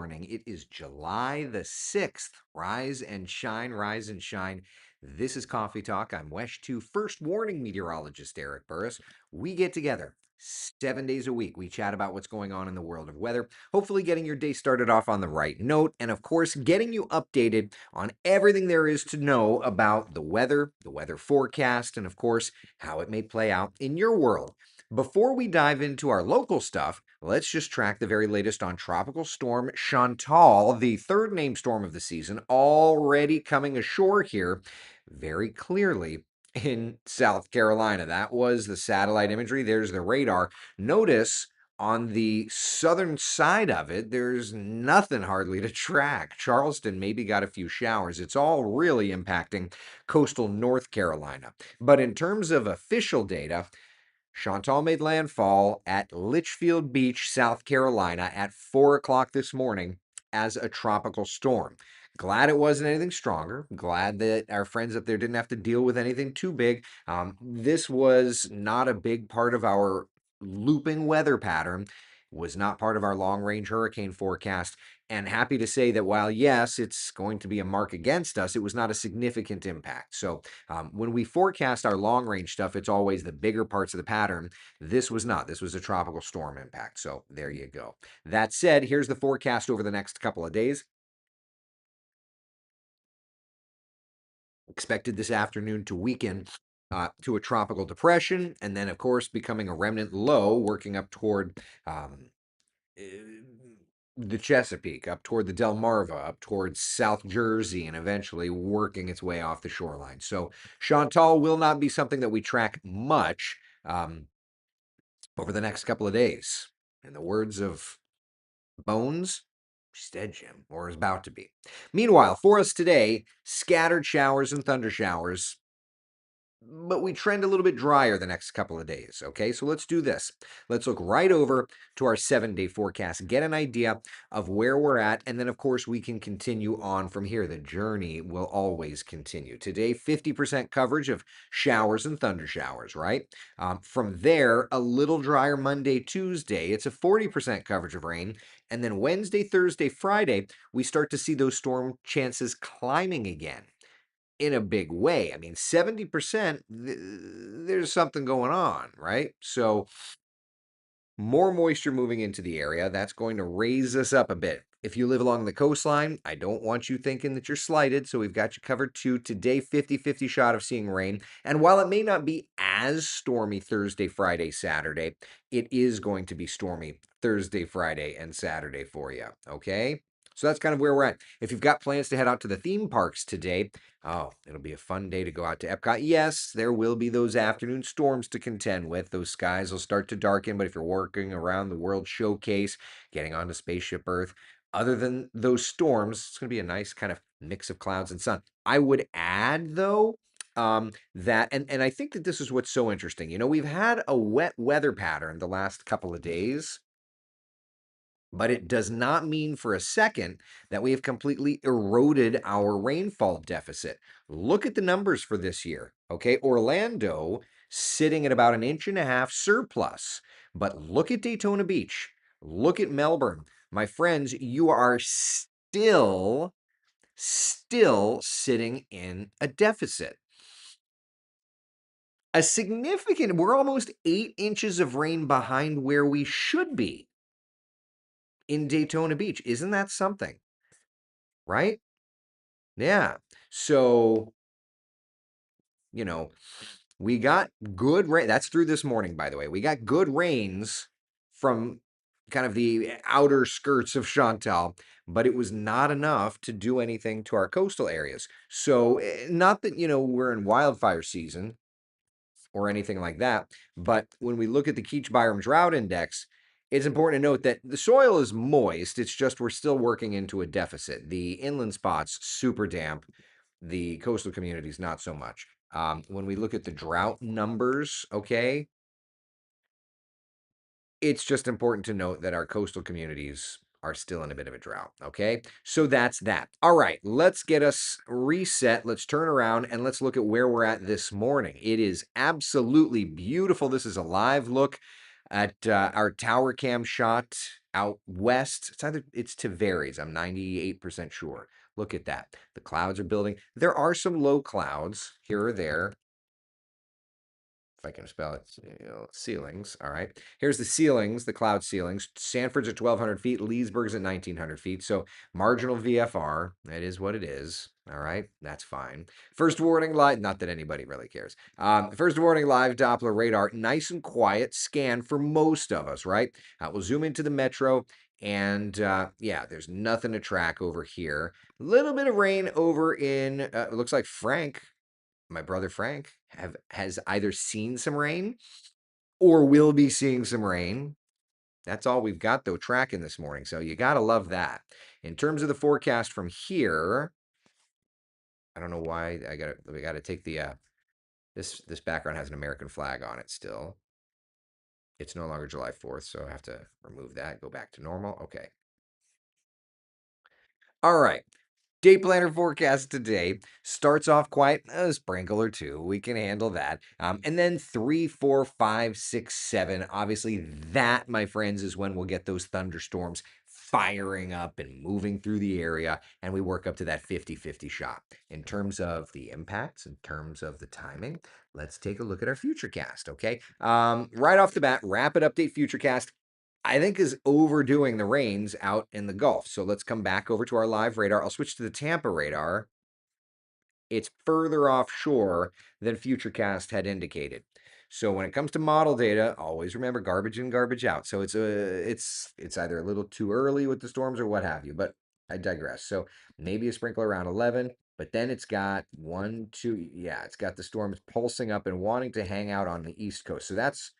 morning. It is July the 6th. Rise and shine, rise and shine. This is Coffee Talk. I'm WESH 2 First Warning Meteorologist Eric Burris. We get together 7 days a week. We chat about what's going on in the world of weather, hopefully getting your day started off on the right note, and of course, getting you updated on everything there is to know about the weather forecast, and of course, how it may play out in your world. Before we dive into our local stuff, let's just track the very latest on Tropical Storm Chantal, the third named storm of the season, already coming ashore here very clearly in South Carolina. That was the satellite imagery. There's the radar. Notice on the southern side of it, there's nothing hardly to track. Charleston maybe got a few showers. It's all really impacting coastal North Carolina. But in terms of official data, Chantal made landfall at Litchfield Beach, South Carolina at 4 o'clock this morning as a tropical storm. Glad it wasn't anything stronger. Glad that our friends up there didn't have to deal with anything too big. This was not a big part of our looping weather pattern, was not part of our long range hurricane forecast. And happy to say that while, yes, it's going to be a mark against us, it was not a significant impact. So when we forecast our long range stuff, it's always the bigger parts of the pattern. This was not. This was a tropical storm impact. So there you go. That said, here's the forecast over the next couple of days. Expected this afternoon to weaken to a tropical depression, and then, of course, becoming a remnant low, working up toward uh, the Chesapeake, up toward the Delmarva, up towards South Jersey, and eventually working its way off the shoreline. So Chantal will not be something that we track much over the next couple of days. In the words of Bones, she's dead, Jim, or is about to be. Meanwhile, for us today, scattered showers and thunder showers, but we trend a little bit drier the next couple of days. Okay, so let's do this. Let's look right over to our 7 day forecast, get an idea of where we're at, and then, of course, we can continue on from here. The journey will always continue. Today, 50% coverage of showers and thunder showers, right? From there, a little drier Monday, Tuesday. It's a 40% coverage of rain. And then Wednesday, Thursday, Friday, we start to see those storm chances climbing again in a big way. I mean, 70%, there's something going on, right? So, more moisture moving into the area. That's going to raise us up a bit. If you live along the coastline, I don't want you thinking that you're slighted. So, we've got you covered too. Today, 50-50 shot of seeing rain. And while it may not be as stormy Thursday, Friday, Saturday, it is going to be stormy Thursday, Friday, and Saturday for you. Okay? So that's kind of where we're at. If you've got plans to head out to the theme parks today, oh, it'll be a fun day to go out to Epcot. Yes, there will be those afternoon storms to contend with. Those skies will start to darken, but if you're working around the World Showcase, getting onto Spaceship Earth, other than those storms, it's going to be a nice kind of mix of clouds and sun. I would add, though, that, and I think that this is what's so interesting. You know, we've had a wet weather pattern the last couple of days. But it does not mean for a second that we have completely eroded our rainfall deficit. Look at the numbers for this year. Okay, Orlando sitting at about an inch and a half surplus. But look at Daytona Beach. Look at Melbourne. My friends, you are still sitting in a deficit. A significant, we're almost 8 inches of rain behind where we should be in Daytona Beach. Isn't that something? Right? Yeah. So, you know, we got good rain. That's through this morning, by the way. We got good rains from kind of the outer skirts of Chantal, but it was not enough to do anything to our coastal areas. So, not that, we're in wildfire season or anything like that, but when we look at the Keach Byram Drought Index, it's important to note that the soil is moist. It's just we're still working into a deficit. The inland spots, super damp. The coastal communities, not so much. When we look at the drought numbers, okay, it's just important to note that our coastal communities are still in a bit of a drought, okay? So that's that. All right, let's get us reset. Let's turn around and let's look at where we're at this morning. It is absolutely beautiful. This is a live look at our tower cam shot out west. It's Tavares. I'm 98% sure. Look at that. The clouds are building. There are some low clouds here or there. If I can spell it, ceilings. All right. Here's the ceilings, the cloud ceilings. Sanford's at 1,200 feet. Leesburg's at 1,900 feet. So marginal VFR. That is what it is. All right. That's fine. First warning live. Not that anybody really cares. First warning live Doppler radar. Nice and quiet scan for most of us, right? We'll zoom into the metro. And yeah, there's nothing to track over here. A little bit of rain over in, it looks like Frank, my brother Frank, has either seen some rain or will be seeing some rain. That's all we've got though tracking this morning. So you gotta love that. In terms of the forecast from here, I don't know why we gotta take the this background has an American flag on it still. It's no longer July 4th, so I have to remove that, go back to normal. Okay. All right. Day planner forecast today starts off quiet, a sprinkle or two. We can handle that. And then 3, 4, 5, 6, 7. Obviously, that, my friends, is when we'll get those thunderstorms firing up and moving through the area. And we work up to that 50-50 shot. In terms of the impacts, in terms of the timing, let's take a look at our Futurecast, okay? Right off the bat, rapid update Futurecast. I think is overdoing the rains out in the Gulf. So let's come back over to our live radar. I'll switch to the Tampa radar. It's further offshore than Futurecast had indicated. So when it comes to model data, always remember garbage in, garbage out. So it's either a little too early with the storms or what have you. But I digress. So maybe a sprinkle around 11, but then it's got 1, 2. Yeah, it's got the storms pulsing up and wanting to hang out on the East Coast. So that's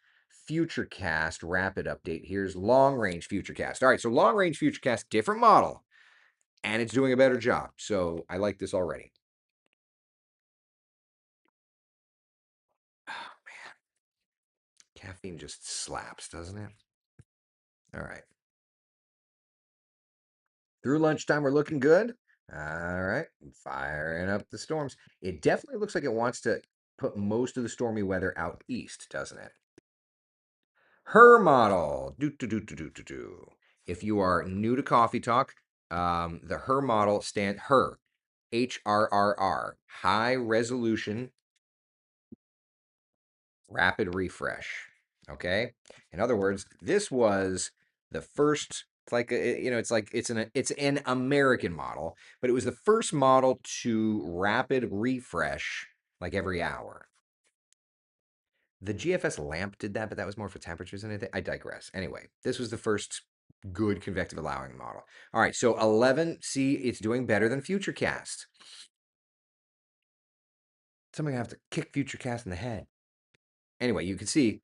Futurecast rapid update. Here's long range Futurecast. All right, so long range Futurecast, different model, and it's doing a better job. So I like this already. Oh man, caffeine just slaps, doesn't it? All right. Through lunchtime, we're looking good. All right, firing up the storms. It definitely looks like it wants to put most of the stormy weather out east, doesn't it? Her model. Do do do do do do do. If you are new to Coffee Talk, the Her model HRRR, high resolution rapid refresh. Okay. In other words, this was the first. It's like it's an American model, but it was the first model to rapid refresh like every hour. The GFS lamp did that, but that was more for temperatures and anything. I digress. Anyway, this was the first good convective allowing model. All right, so 11, see, it's doing better than Futurecast. Somebody have to kick Futurecast in the head. Anyway, you can see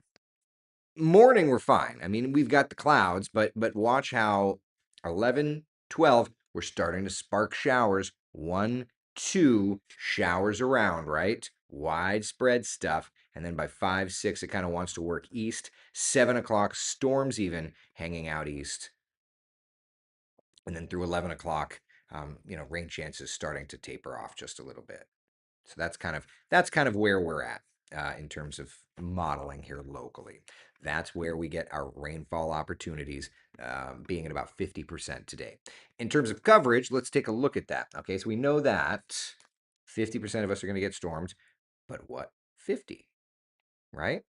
morning we're fine. I mean, we've got the clouds, but watch how 11, 12, we're starting to spark showers. 1, 2 showers around, right? Widespread stuff. And then by 5, 6, it kind of wants to work east. 7 o'clock, storms even hanging out east. And then through 11 o'clock, rain chances starting to taper off just a little bit. So that's kind of where we're at in terms of modeling here locally. That's where we get our rainfall opportunities being at about 50% today. In terms of coverage, let's take a look at that. Okay, so we know that 50% of us are going to get storms, but what 50, right?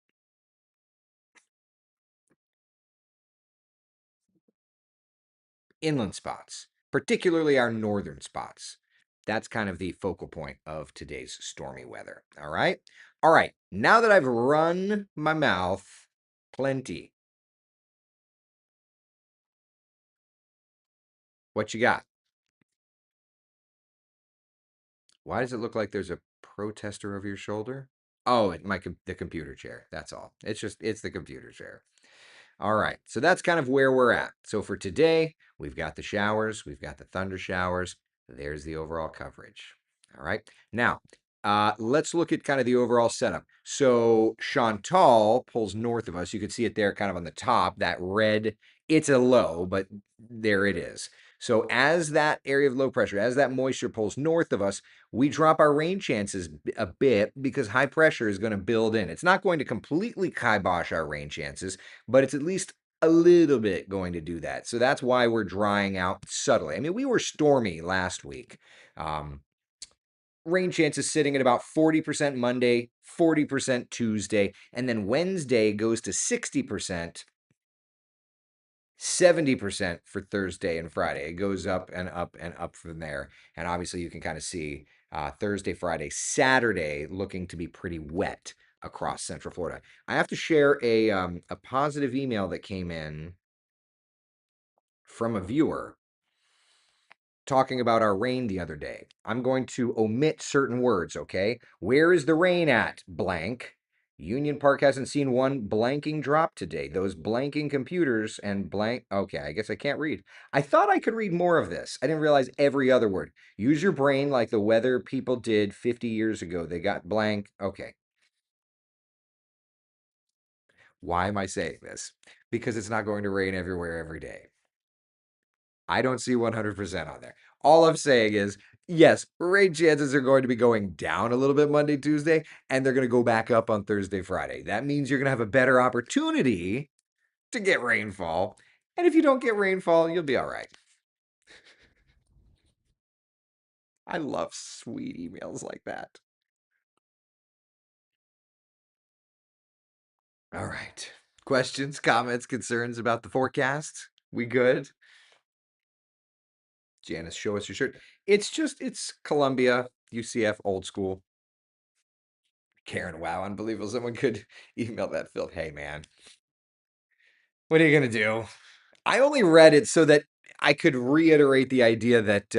Inland spots, particularly our northern spots. That's kind of the focal point of today's stormy weather. All right. All right. Now that I've run my mouth plenty, what you got? Why does it look like there's a protester over your shoulder? Oh, the computer chair. That's all. It's the computer chair. All right. So that's kind of where we're at. So for today, we've got the showers, we've got the thunder showers. There's the overall coverage. All right. Now, let's look at kind of the overall setup. So Chantal pulls north of us. You can see it there kind of on the top, that red. It's a low, but there it is. So as that area of low pressure, as that moisture pulls north of us, we drop our rain chances a bit because high pressure is going to build in. It's not going to completely kibosh our rain chances, but it's at least a little bit going to do that. So that's why we're drying out subtly. I mean, we were stormy last week. Um, Rain chances sitting at about 40% Monday, 40% Tuesday, and then Wednesday goes to 60%, 70% for Thursday and Friday. It goes up and up and up from there. And obviously, you can kind of see Thursday, Friday, Saturday looking to be pretty wet across Central Florida. I have to share a positive email that came in from a viewer talking about our rain the other day. I'm going to omit certain words, okay? Where is the rain at? Blank. Union Park hasn't seen one blanking drop today. Those blanking computers and blank. Okay, I guess I can't read. I thought I could read more of this. I didn't realize every other word. Use your brain like the weather people did 50 years ago. They got blank. Okay. Why am I saying this? Because it's not going to rain everywhere every day. I don't see 100% on there. All I'm saying is, yes, rain chances are going to be going down a little bit Monday, Tuesday, and they're going to go back up on Thursday, Friday. That means you're going to have a better opportunity to get rainfall. And if you don't get rainfall, you'll be all right. I love sweet emails like that. All right. Questions, comments, concerns about the forecast? We good? Janice, show us your shirt. It's Columbia, UCF, old school. Karen, wow, unbelievable. Someone could email that Phil. Hey, man, what are you going to do? I only read it so that I could reiterate the idea that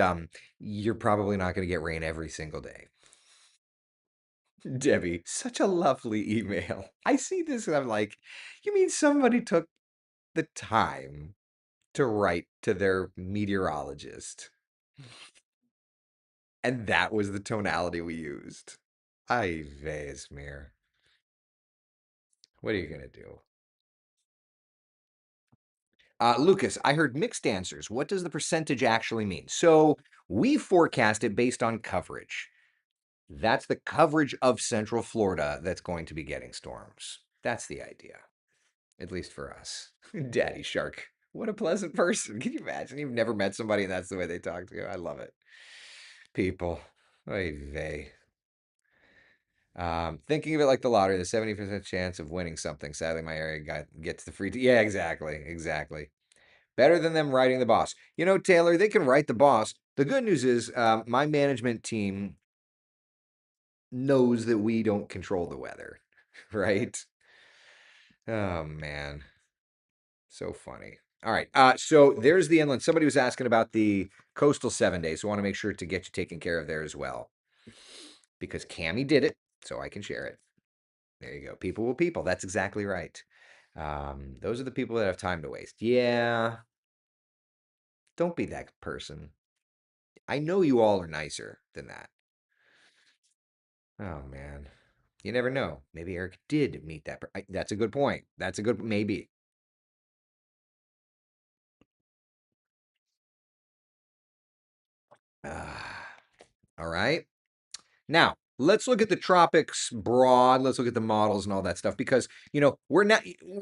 you're probably not going to get rain every single day. Debbie, such a lovely email. I see this and I'm like, you mean somebody took the time to write to their meteorologist? And that was the tonality we used. Ay vez, mir. What are you going to do? Lucas, I heard mixed answers. What does the percentage actually mean? So we forecast it based on coverage. That's the coverage of Central Florida that's going to be getting storms. That's the idea, at least for us. Daddy Shark. What a pleasant person. Can you imagine? You've never met somebody and that's the way they talk to you. I love it. People. Oy vey. Thinking of it like the lottery, the 70% chance of winning something. Sadly, my area gets the free. Yeah, exactly. Exactly. Better than them writing the boss. You know, Taylor, they can write the boss. The good news is my management team knows that we don't control the weather, right? Oh, man. So funny. All right. So there's the inland. Somebody was asking about the coastal 7 days. So I want to make sure to get you taken care of there as well because Cammy did it. So I can share it. There you go. People will people. That's exactly right. Those are the people that have time to waste. Yeah. Don't be that person. I know you all are nicer than that. Oh man, you never know. Maybe Eric did meet that. That's a good point. That's a good maybe. Ah, all right. Now let's look at the tropics broad. Let's look at the models and all that stuff because we're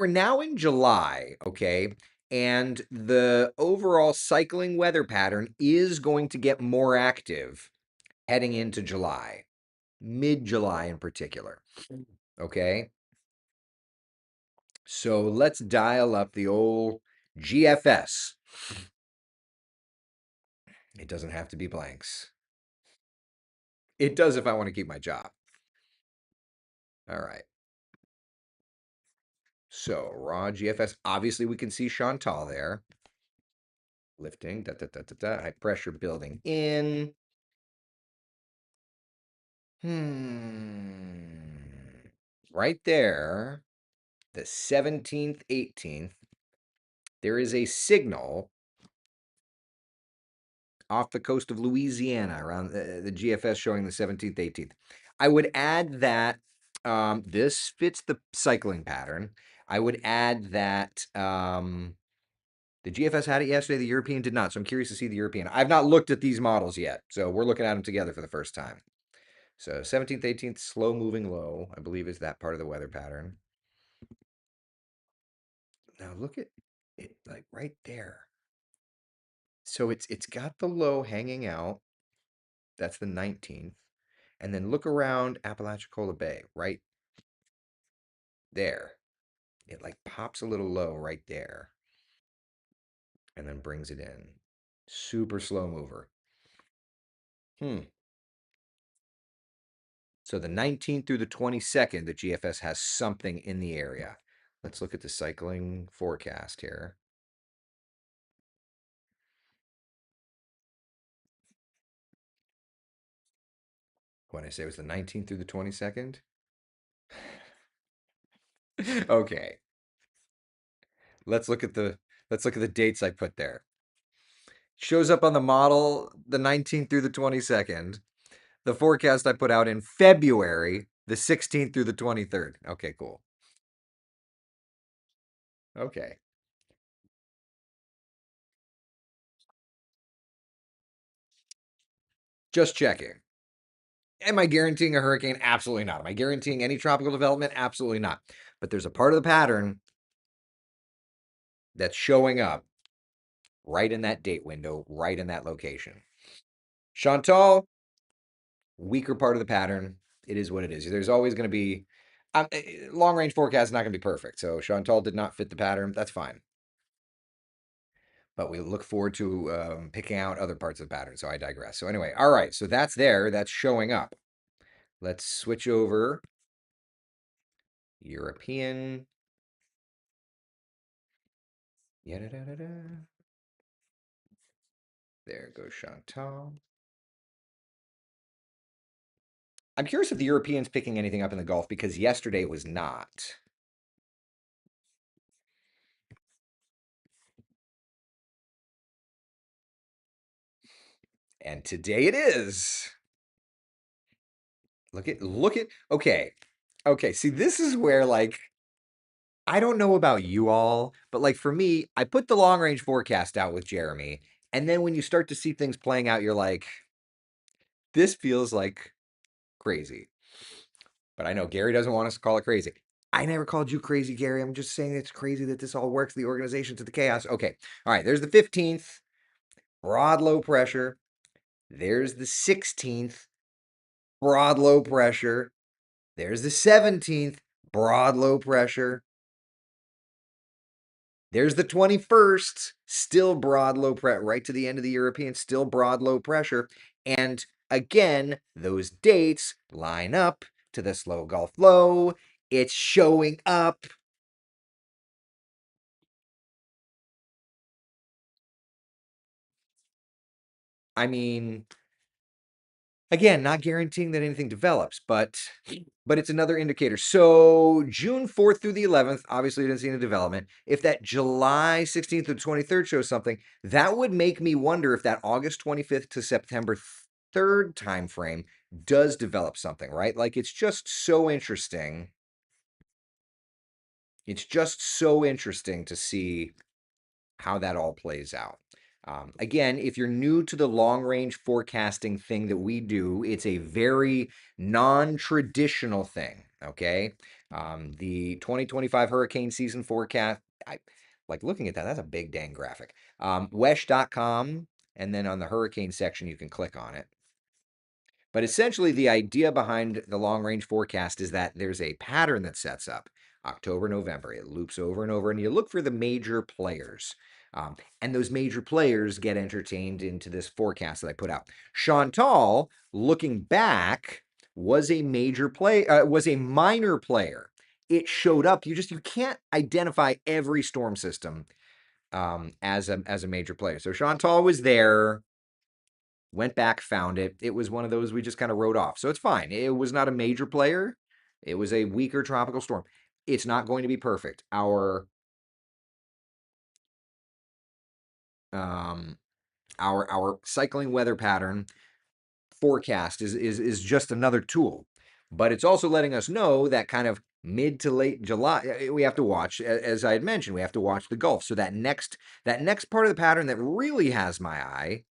now in July, okay, and the overall cycling weather pattern is going to get more active heading into July, mid-July in particular. Okay. So let's dial up the old GFS. It doesn't have to be blanks. It does if I want to keep my job. All right. So raw GFS. Obviously, we can see Chantal there. Lifting. Da, da, da, da, da. High pressure building in. Right there, the 17th, 18th, there is a signal off the coast of Louisiana around the GFS showing the 17th, 18th. I would add that this fits the cycling pattern. I would add that the GFS had it yesterday, the European did not. So I'm curious to see the European. I've not looked at these models yet. So we're looking at them together for the first time. So 17th, 18th, slow moving low, I believe is that part of the weather pattern. Now look at It like right there. So it's got the low hanging out. That's the 19th. And then look around Apalachicola Bay, right there. It like pops a little low right there and then brings it in. Super slow mover. Hmm. So the 19th through the 22nd, the GFS has something in the area. Let's look at the cycling forecast here. What did I say, it was the 19th through the 22nd? Okay. Let's look at the dates I put there. Shows up on the model the 19th through the 22nd. The forecast I put out in February, the 16th through the 23rd. Okay, cool. Okay. Just checking. Am I guaranteeing a hurricane? Absolutely not. Am I guaranteeing any tropical development? Absolutely not. But there's a part of the pattern that's showing up right in that date window, right in that location. Chantal, weaker part of the pattern. It is what it is. There's always going to be long range forecast is not going to be perfect. So Chantal did not fit the pattern. That's fine. But we look forward to picking out other parts of the pattern. So I digress. So anyway, all right. So that's there. That's showing up. Let's switch over. European. There goes Chantal. I'm curious if the European's picking anything up in the Gulf because yesterday was not. And today it is. Look at okay. Okay, see this is where like I don't know about you all, but like for me, I put the long range forecast out with Jeremy, and then when you start to see things playing out, you're like, this feels like crazy. But I know Gary doesn't want us to call it crazy. I never called you crazy, Gary. I'm just saying it's crazy that this all works, the organization to the chaos. Okay. All right. There's the 15th, broad low pressure. There's the 16th, broad low pressure. There's the 17th, broad low pressure. There's the 21st, still broad low pressure, right to the end of the European, still broad low pressure. And again, those dates line up to the slow Gulf low. It's showing up. I mean, again, not guaranteeing that anything develops, but it's another indicator. So June 4th through the 11th, obviously we didn't see any development. If that July 16th to 23rd shows something, that would make me wonder if that August 25th to September 3rd time frame does develop something, right? Like it's just so interesting. It's just so interesting to see how that all plays out. Again, if you're new to the long range forecasting thing that we do, it's a very non traditional thing. Okay. The 2025 hurricane season forecast, I like looking at that. That's a big dang graphic. Wesh.com. And then on the hurricane section, you can click on it. But essentially, the idea behind the long range forecast is that there's a pattern that sets up October, November. It loops over and over, and you look for the major players. And those major players get entertained into this forecast that I put out. Chantal, looking back, was a major play, was a minor player. It showed up. You can't identify every storm system as a major player. So Chantal was there, went back, found it. It was one of those we just kind of wrote off. So it's fine. It was not a major player. It was a weaker tropical storm. It's not going to be perfect. Um our cycling weather pattern forecast is just another tool. But it's also letting us know that kind of mid to late July we have to watch, as I had mentioned, we have to watch the Gulf. So that next part of the pattern that really has my eye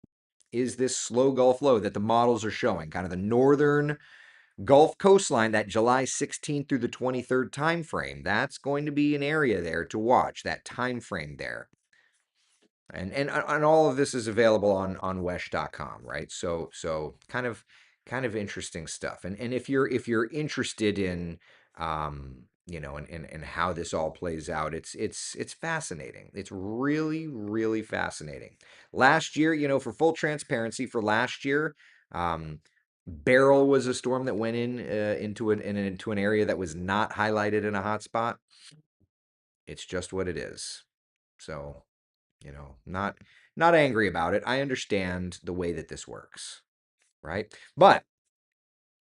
is this slow Gulf low that the models are showing, kind of the northern Gulf coastline, that July 16th through the 23rd time frame. That's going to be an area there to watch, that time frame there. And all of this is available on wesh.com, right? So kind of interesting stuff. And if you're interested in and how this all plays out, it's fascinating. It's really, really fascinating. Last year, for full transparency, for last year, Beryl was a storm that went into an area that was not highlighted in a hotspot. It's just what it is. So, not angry about it. I understand the way that this works, right? But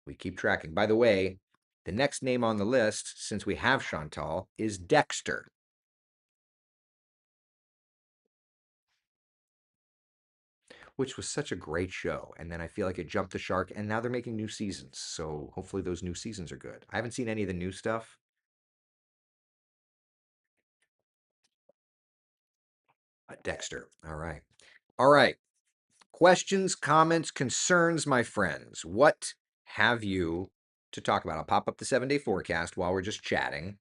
we keep tracking. By the way, the next name on the list, since we have Chantal, is Dexter, which was such a great show. And then I feel like it jumped the shark, and now they're making new seasons. So hopefully those new seasons are good. I haven't seen any of the new stuff. Dexter. All right. All right. Questions, comments, concerns, my friends. What have you to talk about? I'll pop up the 7-day forecast while we're just chatting.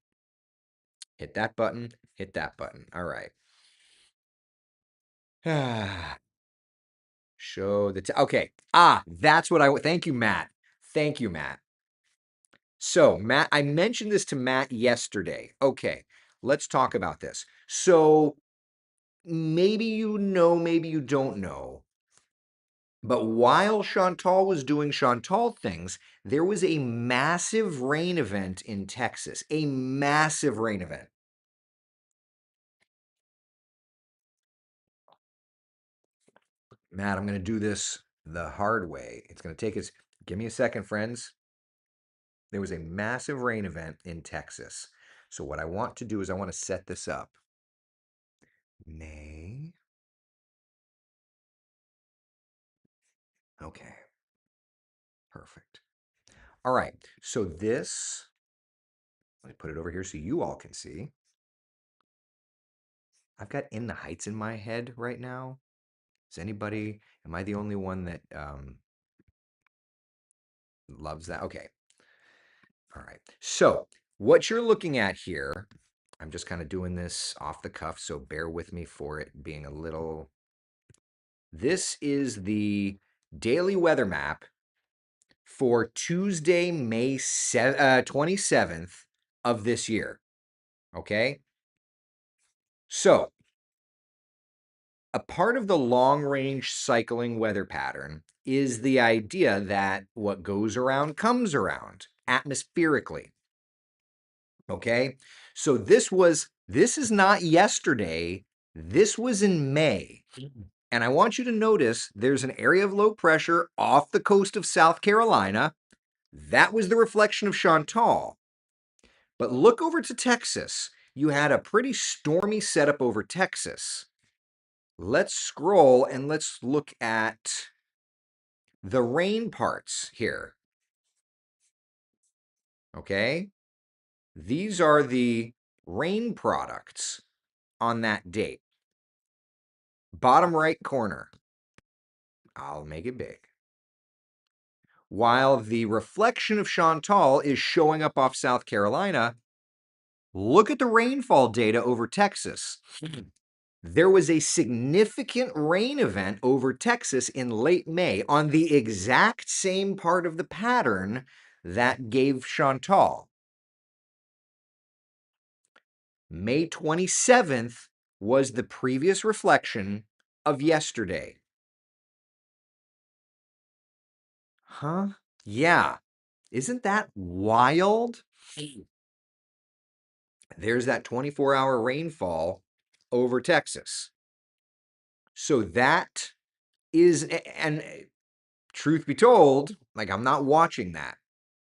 Hit that button. Hit that button. All right. Show the okay. That's what thank you, Matt. Thank you, Matt. So, Matt, I mentioned this to Matt yesterday. Okay, let's talk about this. So, maybe you know, maybe you don't know, but while Chantal was doing Chantal things, there was a massive rain event in Texas. A massive rain event. Matt, I'm going to do this the hard way. It's going to take us, give me a second, friends. There was a massive rain event in Texas. So, what I want to do is I want to set this up. May. Okay. Perfect. All right. So, let me put it over here so you all can see. I've got In the Heights in my head right now. Am I the only one that loves that? Okay. All right. So, what you're looking at here, I'm just kind of doing this off the cuff, so bear with me for it being a little. This is the daily weather map for Tuesday, May 27th of this year. Okay. So, a part of the long range cycling weather pattern is the idea that what goes around comes around atmospherically. Okay. So this is not yesterday. This was in May. And I want you to notice there's an area of low pressure off the coast of South Carolina. That was the reflection of Chantal. But look over to Texas. You had a pretty stormy setup over Texas. Let's scroll and let's look at the rain parts here. Okay? These are the rain products on that date. Bottom right corner. I'll make it big. While the reflection of Chantal is showing up off South Carolina, look at the rainfall data over Texas. There was a significant rain event over Texas in late May on the exact same part of the pattern that gave Chantal. May 27th was the previous reflection of yesterday. Huh? Yeah. Isn't that wild? There's that 24-hour rainfall over Texas. So that is, and truth be told, like I'm not watching that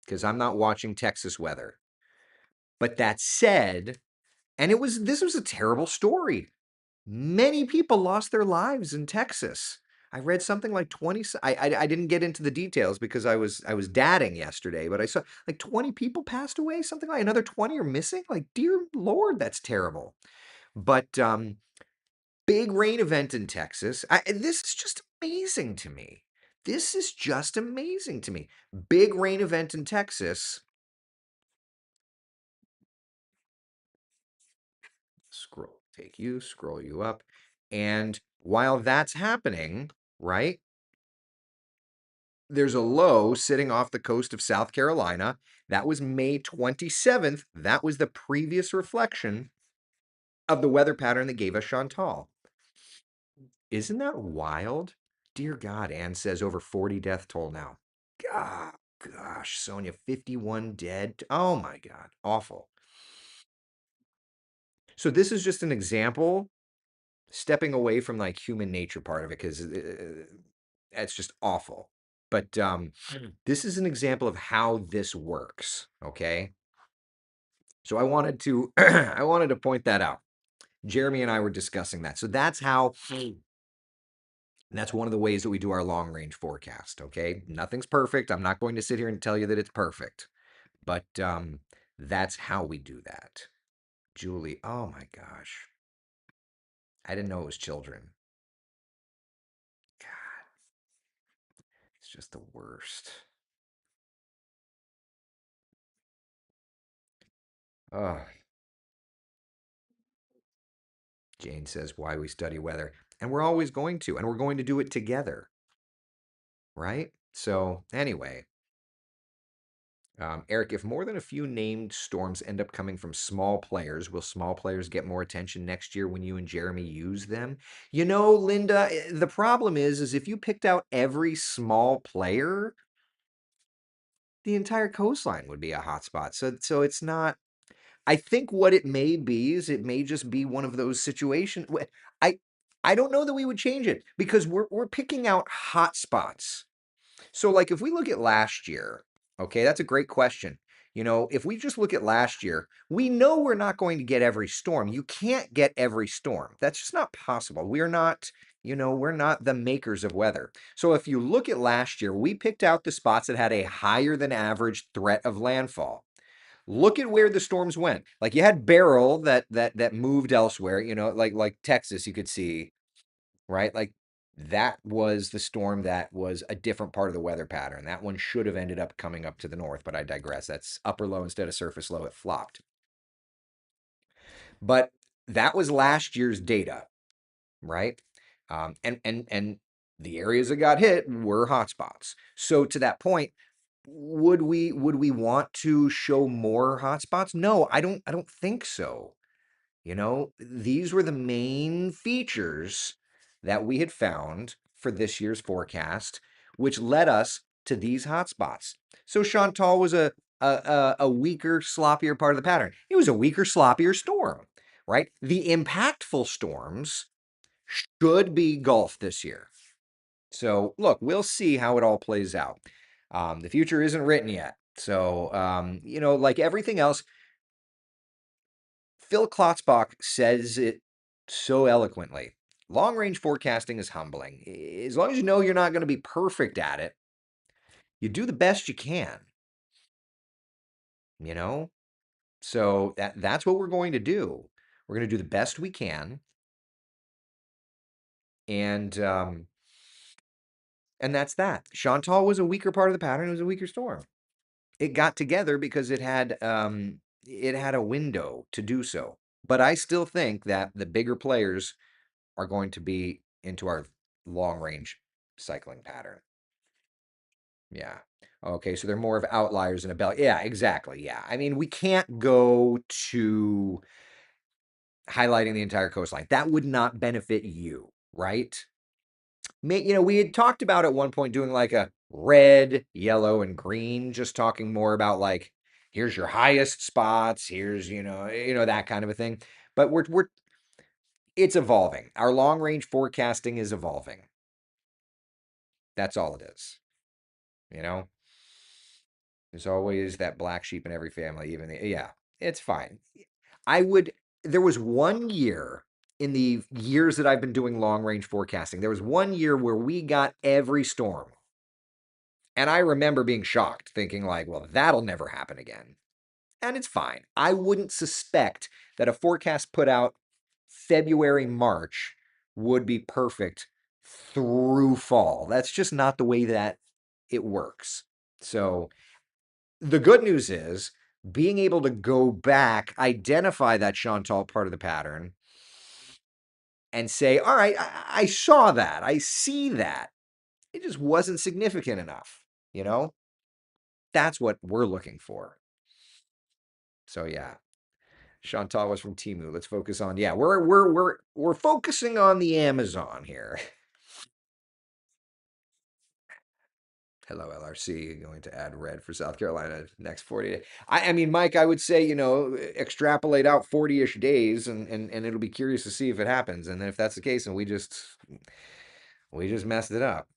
because I'm not watching Texas weather. But that said, and this was a terrible story. Many people lost their lives in Texas. I read something like 20. I didn't get into the details because I was dadding yesterday, but I saw like 20 people passed away. Something like another 20 are missing. Like, dear Lord, that's terrible. But big rain event in Texas. This is just amazing to me. This is just amazing to me. Big rain event in Texas. Scroll you up, And while that's happening, right, there's a low sitting off the coast of South Carolina. That was May 27th. That was the previous reflection of the weather pattern that gave us Chantal. Isn't that wild? Dear God, Anne says over 40 death toll now. God, gosh, Sonia, 51 dead. Oh my God, awful. So this is just an example, stepping away from like human nature part of it, because that's just awful. But this is an example of how this works. Okay, so I wanted to I wanted to point that out. Jeremy and I were discussing that. So that's how. That's one of the ways that we do our long range forecast. Okay, nothing's perfect. I'm not going to sit here and tell you that it's perfect, but that's how we do that. Julie, oh my gosh, I didn't know it was children. God, it's just the worst. Oh, Jane says why we study weather, and we're always going to, and we're going to do it together, right? So anyway, Eric, if more than a few named storms end up coming from small players, will small players get more attention next year when you and Jeremy use them? You know, Linda, the problem is if you picked out every small player, the entire coastline would be a hotspot. So it's not. I think what it may be is it may just be one of those situations. I I don't know that we would change it because we're picking out hotspots. So, like, if we look at last year, okay, that's a great question. You know, if we just look at last year, we know we're not going to get every storm. You can't get every storm. That's just not possible. We're not, we're not the makers of weather. So, if you look at last year, we picked out the spots that had a higher than average threat of landfall. Look at where the storms went. Like you had Beryl that moved elsewhere, like Texas, you could see, right? Like that was the storm that was a different part of the weather pattern. That one should have ended up coming up to the north, but I digress. That's upper low instead of surface low. It flopped. But that was last year's data, right? And the areas that got hit were hotspots. So to that point, would we want to show more hotspots? No, I don't think so. These were the main features that we had found for this year's forecast, which led us to these hotspots. So Chantal was a weaker, sloppier part of the pattern. It was a weaker, sloppier storm, right? The impactful storms should be Gulf this year. So look, we'll see how it all plays out. The future isn't written yet. So, like everything else, Phil Klotzbach says it so eloquently. Long range forecasting is humbling. As long as you know you're not going to be perfect at it, you do the best you can, you know? So that's what we're going to do. We're going to do the best we can. And and that's that. Chantal was a weaker part of the pattern. It was a weaker storm. It got together because it had a window to do so. But I still think that the bigger players are going to be into our long range cycling pattern. Yeah. Okay, so they're more of outliers in a belt. Yeah, exactly. Yeah. I mean, we can't go to highlighting the entire coastline. That would not benefit you, right? We had talked about at one point doing like a red, yellow, and green, just talking more about like here's your highest spots, here's that kind of a thing. But we're it's evolving. Our long range forecasting is evolving. That's all it is. You know, there's always that black sheep in every family, yeah, it's fine. I would, there was one year in the years that I've been doing long range forecasting, there was one year where we got every storm. And I remember being shocked, thinking, like, well, that'll never happen again. And it's fine. I wouldn't suspect that a forecast put out February, March would be perfect through fall. That's just not the way that it works. So the good news is being able to go back, identify that Chantal part of the pattern, and say, all right, I saw that. I see that. It just wasn't significant enough, you know? That's what we're looking for. So yeah. Chantal was from Timu. Let's focus on yeah, we're focusing on the Amazon here. Hello, LRC. Going to add red for South Carolina next 40 days. I mean, Mike, I would say, extrapolate out 40-ish days and it'll be curious to see if it happens. And then if that's the case, and we just messed it up.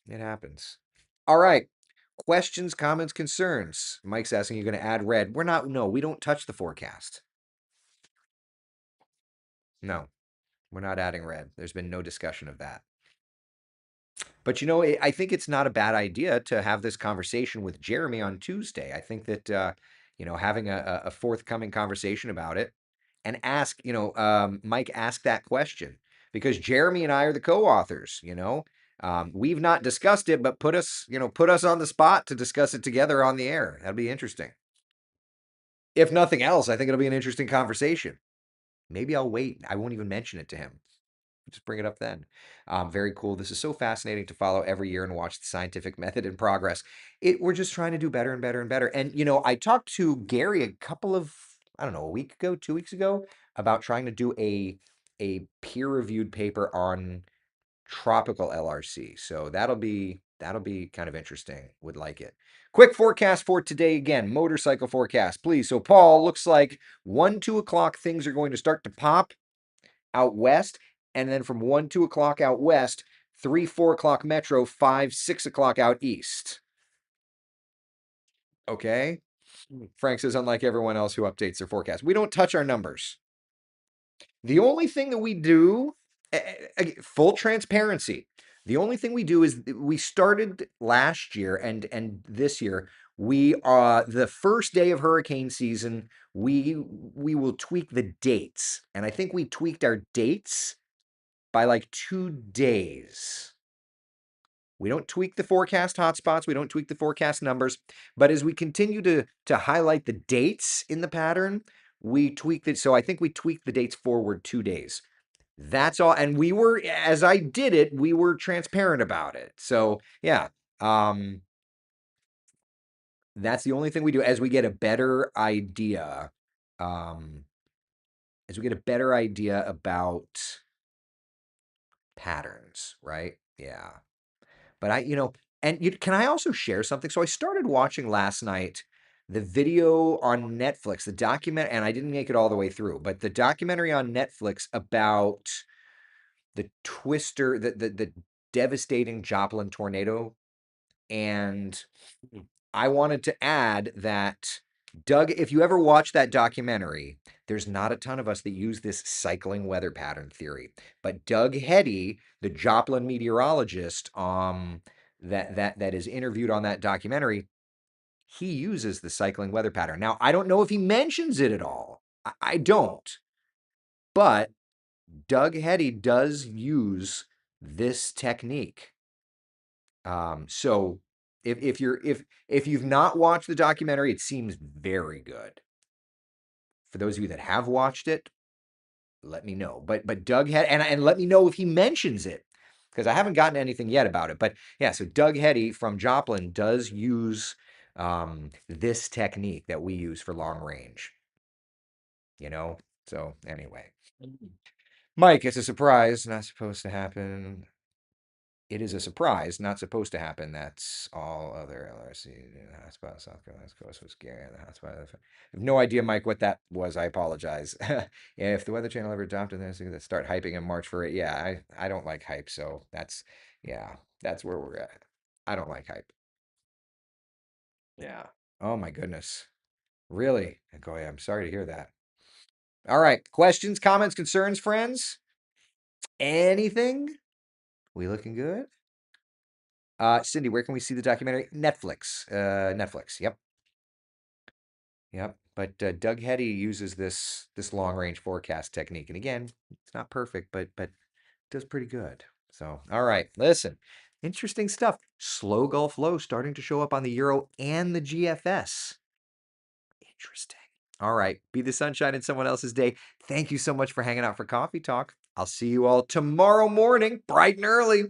It happens. All right. Questions, comments, concerns. Mike's asking, you're going to add red. No, we don't touch the forecast. No, we're not adding red. There's been no discussion of that. But I think it's not a bad idea to have this conversation with Jeremy on Tuesday. I think that having a forthcoming conversation about it and ask, Mike, ask that question because Jeremy and I are the co-authors. We've not discussed it, but put us on the spot to discuss it together on the air. That'd be interesting. If nothing else, I think it'll be an interesting conversation. Maybe I'll wait. I won't even mention it to him. Just bring it up then. Very cool. This is so fascinating to follow every year and watch the scientific method in progress. We're just trying to do better and better and better. And I talked to Gary I don't know, a week ago, 2 weeks ago, about trying to do a peer-reviewed paper on tropical LRC. So that'll be kind of interesting. Would like it. Quick forecast for today again. Motorcycle forecast, please. So Paul, looks like 1-2 o'clock things are going to start to pop out west, and then from 1-2 o'clock out west, 3-4 o'clock metro, 5-6 o'clock out east. Okay. Frank says, unlike everyone else who updates their forecast, we don't touch our numbers. The only thing that we do, full transparency, the only thing we do is we started last year and this year. We the first day of hurricane season, we will tweak the dates, and I think we tweaked our dates by like 2 days. We don't tweak the forecast hotspots. We don't tweak the forecast numbers. But as we continue to highlight the dates in the pattern, we tweaked it. So I think we tweaked the dates forward 2 days. That's all. And as I did it, we were transparent about it. So yeah, that's the only thing we do as we get a better idea. As we get a better idea about patterns, right? Yeah. But can I also share something? So I started watching last night the video on Netflix, the document, and I didn't make it all the way through, but the documentary on Netflix about the twister, the devastating Joplin tornado. And I wanted to add that, Doug, if you ever watch that documentary, there's not a ton of us that use this cycling weather pattern theory. But Doug Heddy, the Joplin meteorologist, that is interviewed on that documentary, he uses the cycling weather pattern. Now, I don't know if he mentions it at all. I don't. But Doug Heddy does use this technique. So if you've not watched the documentary, it seems very good. For those of you that have watched it, let me know. But Doug had and let me know if he mentions it, because I haven't gotten anything yet about it. But yeah, so Doug Heddy from Joplin does use this technique that we use for long range. So anyway, Mike, it's a surprise, not supposed to happen. It is a surprise, not supposed to happen. That's all other LRC. The hotspot, South Carolina coast was scary. The hotspot. I have no idea, Mike, what that was. I apologize. Yeah, if the Weather Channel ever adopted this, they start hyping in March for it. Yeah, I don't like hype, so that's where we're at. I don't like hype. Yeah. Oh my goodness. Really? Oh yeah, I'm sorry to hear that. All right. Questions, comments, concerns, friends? Anything? We looking good? Cindy, where can we see the documentary? Netflix. Netflix. Yep. Yep. But Doug Heddy uses this long range forecast technique, and again, it's not perfect, but does pretty good. So, all right, listen, interesting stuff. Slow Gulf low starting to show up on the Euro and the GFS. Interesting. All right, be the sunshine in someone else's day. Thank you so much for hanging out for Coffee Talk. I'll see you all tomorrow morning, bright and early.